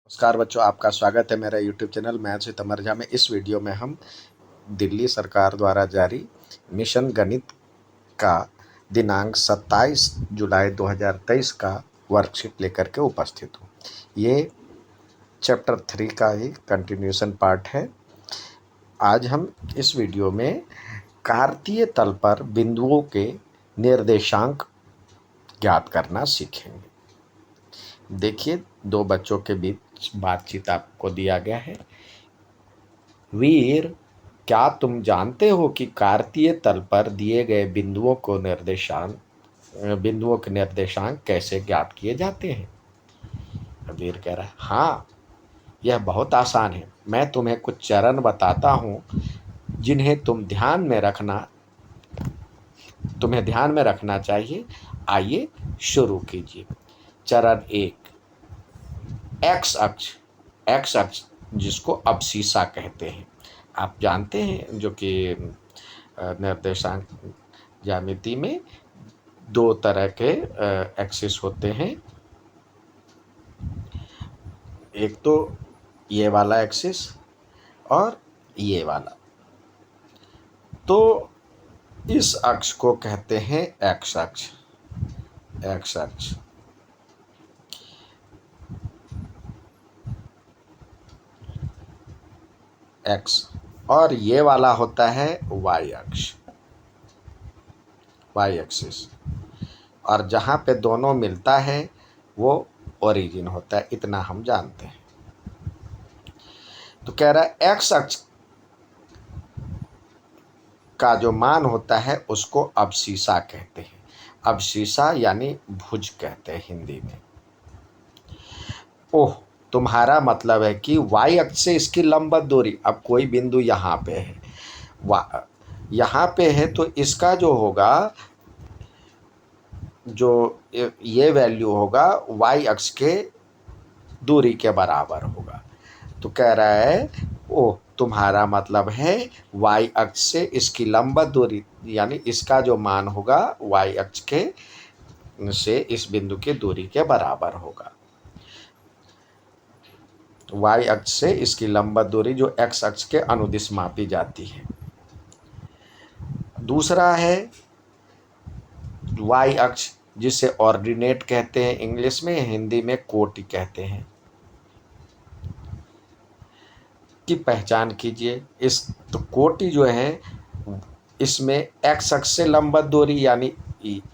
नमस्कार बच्चों, आपका स्वागत है मेरा यूट्यूब चैनल मैथ्स विद अमर झा में। इस वीडियो में हम दिल्ली सरकार द्वारा जारी मिशन गणित का दिनांक 27 जुलाई 2023 का वर्कशीट लेकर के उपस्थित हूँ। ये चैप्टर 3 का ही कंटिन्यूशन पार्ट है। आज हम इस वीडियो में कार्तीय तल पर बिंदुओं के निर्देशांक ज्ञात करना सीखेंगे। देखिए, दो बच्चों के बीच बातचीत आपको दिया गया है। वीर, क्या तुम जानते हो कि कार्तीय तल पर दिए गए बिंदुओं के निर्देशांक कैसे ज्ञात किए जाते हैं? वीर कह रहा है, हाँ, यह बहुत आसान है। मैं तुम्हें कुछ चरण बताता हूँ जिन्हें तुम्हें ध्यान में रखना चाहिए। आइए शुरू कीजिए। चरण 1, एक्स अक्ष जिसको अबसीसा कहते हैं। आप जानते हैं जो कि निर्देशांक ज्यामिति में दो तरह के एक्सिस होते हैं। एक तो ये वाला एक्सिस और ये वाला। तो इस अक्ष को कहते हैं एक्स अक्ष। एक्स और ये वाला होता है वाई अक्ष, वाई एक्सिस। और जहाँ पे दोनों मिलता है वो ओरिजिन होता है, इतना हम जानते हैं। तो कह रहा है एक्स अक्ष का जो मान होता है उसको अबसीसा कहते हैं। अबसीसा यानी भुज कहते हैं हिंदी में। ओह, तुम्हारा मतलब है कि वाई अक्ष से इसकी लंबवत दूरी। अब कोई बिंदु यहाँ पे है, यहाँ पे है, तो इसका जो होगा, जो ये वैल्यू होगा वाई अक्ष के दूरी के बराबर होगा। तो कह रहा है, ओह, तुम्हारा मतलब है वाई अक्ष से इसकी लंबवत दूरी, यानी इसका जो मान होगा वाई अक्ष के से इस बिंदु की दूरी के बराबर होगा। वाई अक्ष से इसकी लंबवत दूरी जो एक्स अक्ष के अनुदिश मापी जाती है। दूसरा है वाई अक्ष, जिसे ऑर्डिनेट कहते हैं इंग्लिश में, हिंदी में कोटि कहते हैं, की पहचान कीजिए। तो कोटि जो है इसमें एक्स अक्ष से लंबवत दूरी, यानी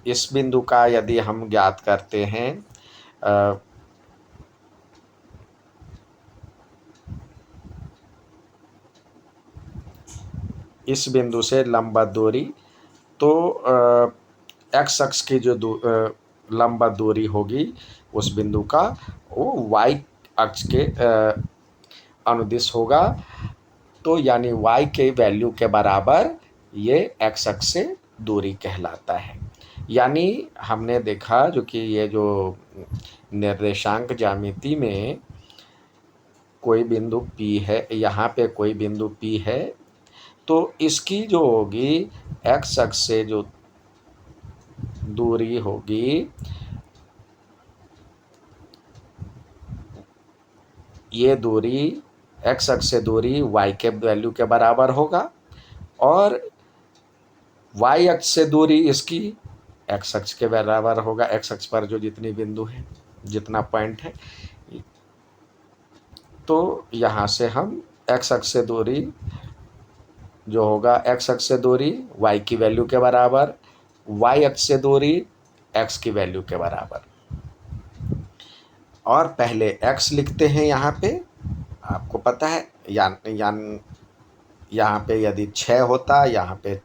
इस बिंदु का यदि हम ज्ञात करते हैं इस बिंदु से लंबवत दूरी, तो एक्स अक्ष की जो लंबवत दूरी होगी उस बिंदु का, वो वाई अक्ष के अनुदिश होगा। तो यानी y के वैल्यू के बराबर ये x अक्ष से दूरी कहलाता है। यानी हमने देखा जो कि ये जो निर्देशांक ज्यामिति में कोई बिंदु P है, यहाँ पे कोई बिंदु P है, तो इसकी जो होगी x अक्ष से जो दूरी होगी, ये दूरी एक्स अक्ष से दूरी y के वैल्यू के बराबर होगा, और y अक्ष से दूरी इसकी x अक्ष के बराबर होगा। x अक्ष पर जो जितनी बिंदु है, जितना पॉइंट है, तो यहाँ से हम x अक्ष से दूरी जो होगा, x अक्ष से दूरी y की वैल्यू के बराबर, y अक्ष से दूरी x की वैल्यू के बराबर। और पहले x लिखते हैं यहाँ पे, आपको पता है, यहाँ पे यदि 6 होता, यहाँ पे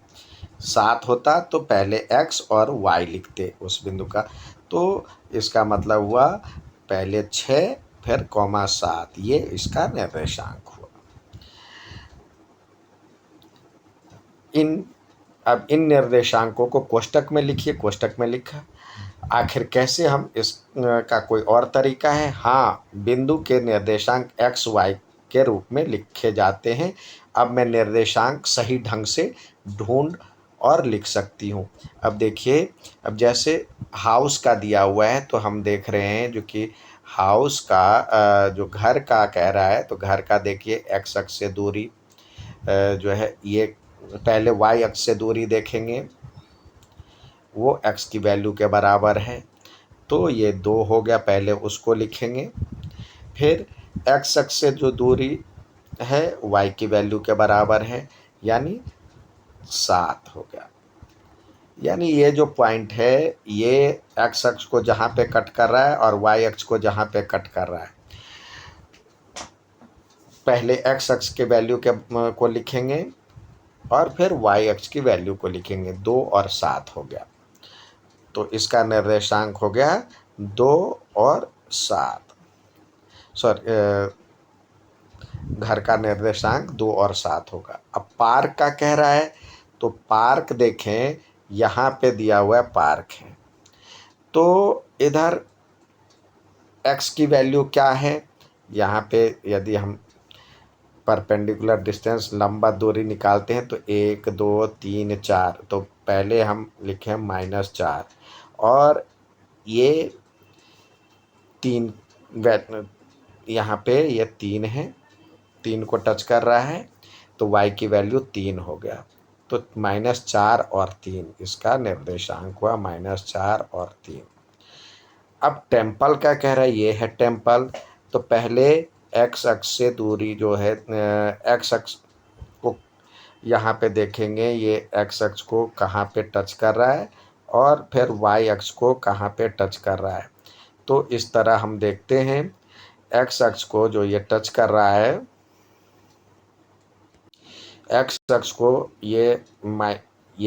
7 होता, तो पहले x और y लिखते उस बिंदु का। तो इसका मतलब हुआ पहले 6 फिर कॉमा 7, ये इसका निर्देशांक हुआ। अब इन निर्देशांकों को कोष्टक में लिखिए। कोष्टक में लिखा। आखिर कैसे हम इसका कोई और तरीका है? हाँ, बिंदु के निर्देशांक एक्स वाई के रूप में लिखे जाते हैं। अब मैं निर्देशांक सही ढंग से ढूंढ और लिख सकती हूँ। अब देखिए, अब जैसे हाउस का दिया हुआ है, तो हम देख रहे हैं जो कि हाउस का जो घर का कह रहा है, तो घर का देखिए एक्स अक्ष से दूरी जो है ये पहले वाई अक्ष से दूरी देखेंगे, वो एक्स की वैल्यू के बराबर है, तो ये 2 हो गया, पहले उसको लिखेंगे। फिर एक्स अक्ष से जो दूरी है वाई की वैल्यू के बराबर है, यानी 7 हो गया। यानी ये जो पॉइंट है ये एक्स अक्ष को जहाँ पे कट कर रहा है और वाई अक्ष को जहाँ पे कट कर रहा है, पहले एक्स अक्ष के वैल्यू के को लिखेंगे और फिर वाई अक्ष की वैल्यू को लिखेंगे। 2 और 7 हो गया, तो इसका निर्देशांक हो गया 2 और 7। सॉरी, घर का निर्देशांक 2 और 7 होगा। अब पार्क का कह रहा है, तो पार्क देखें, यहाँ पे दिया हुआ है पार्क है, तो इधर x की वैल्यू क्या है, यहाँ पे यदि हम परपेंडिकुलर डिस्टेंस लंबा दूरी निकालते हैं तो 1 2 3 4, तो पहले हम लिखें -4 और ये 3 यहाँ पे ये 3 है, 3 को टच कर रहा है, तो y की वैल्यू 3 हो गया, तो -4 और 3 इसका निर्देशांक हुआ, -4 और 3। अब टेम्पल का कह रहा है, ये है टेम्पल, तो पहले एक्स अक्ष से दूरी जो है एक्स अक्ष को यहाँ पे देखेंगे, ये एक्स अक्ष को कहाँ पे टच कर रहा है और फिर वाई अक्ष को कहाँ पे टच कर रहा है। तो इस तरह हम देखते हैं, एक्स अक्ष को जो ये टच कर रहा है, एक्स अक्ष को ये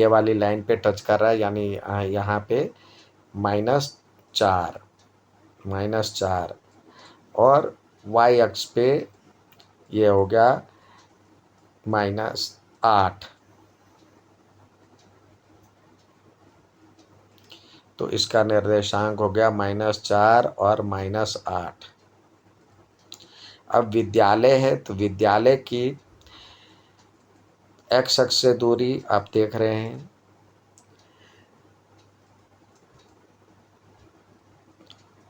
वाली लाइन पे टच कर रहा है, यानी यहाँ पे -4 और वाई अक्ष पे ये हो गया -8, तो इसका निर्देशांक हो गया -4 और -8। अब विद्यालय है, तो विद्यालय की एक्स अक्ष से दूरी आप देख रहे हैं,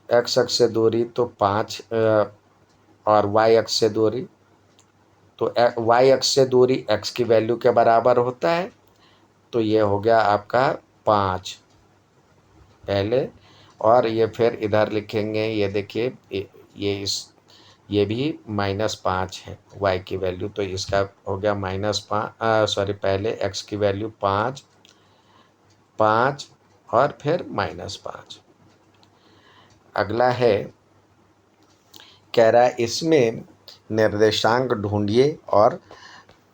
एक्स अक्ष से दूरी तो 5 और वाई अक्ष से दूरी, तो वाई अक्ष से दूरी एक्स की वैल्यू के बराबर होता है, तो ये हो गया आपका 5 पहले, और ये फिर इधर लिखेंगे, ये देखिए ये भी -5 है y की वैल्यू, तो इसका हो गया -5, सॉरी पहले x की वैल्यू 5 और फिर -5। अगला है, कह रहा है इसमें निर्देशांक ढूंढिए और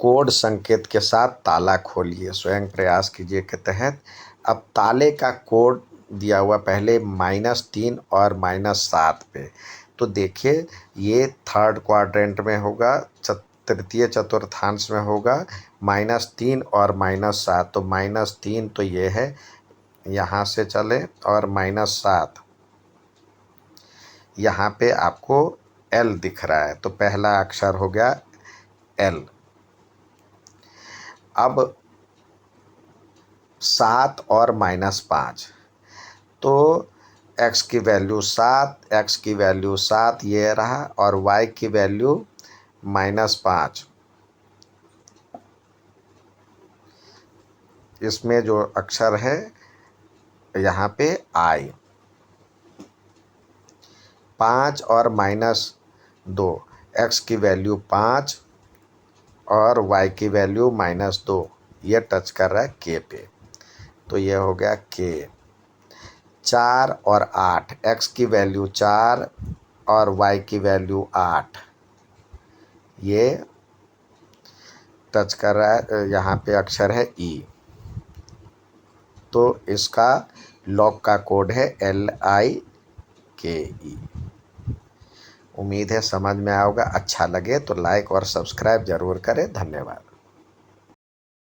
कोड संकेत के साथ ताला खोलिए, स्वयं प्रयास कीजिए के तहत। अब ताले का कोड दिया हुआ पहले -3 और -7 पे, तो देखिए ये थर्ड क्वाड्रेंट में होगा, तृतीय चतुर्थांश में होगा, -3 और -7, तो -3 तो ये है, यहाँ से चले, और -7 यहाँ पे आपको L दिख रहा है, तो पहला अक्षर हो गया L। अब 7 और -5, तो x की वैल्यू 7, x की वैल्यू 7 ये रहा, और y की वैल्यू -5। इसमें जो अक्षर है यहाँ पे I, 5 और -2, x की वैल्यू 5 और y की वैल्यू -2, ये टच कर रहा है k पे, तो ये हो गया k। 4 और 8, x की वैल्यू 4 और y की वैल्यू 8, ये टच कर रहा है, यहाँ पे अक्षर है E, तो इसका लॉक का कोड है LIKE। उम्मीद है समझ में आएगा, अच्छा लगे तो लाइक और सब्सक्राइब ज़रूर करें। धन्यवाद।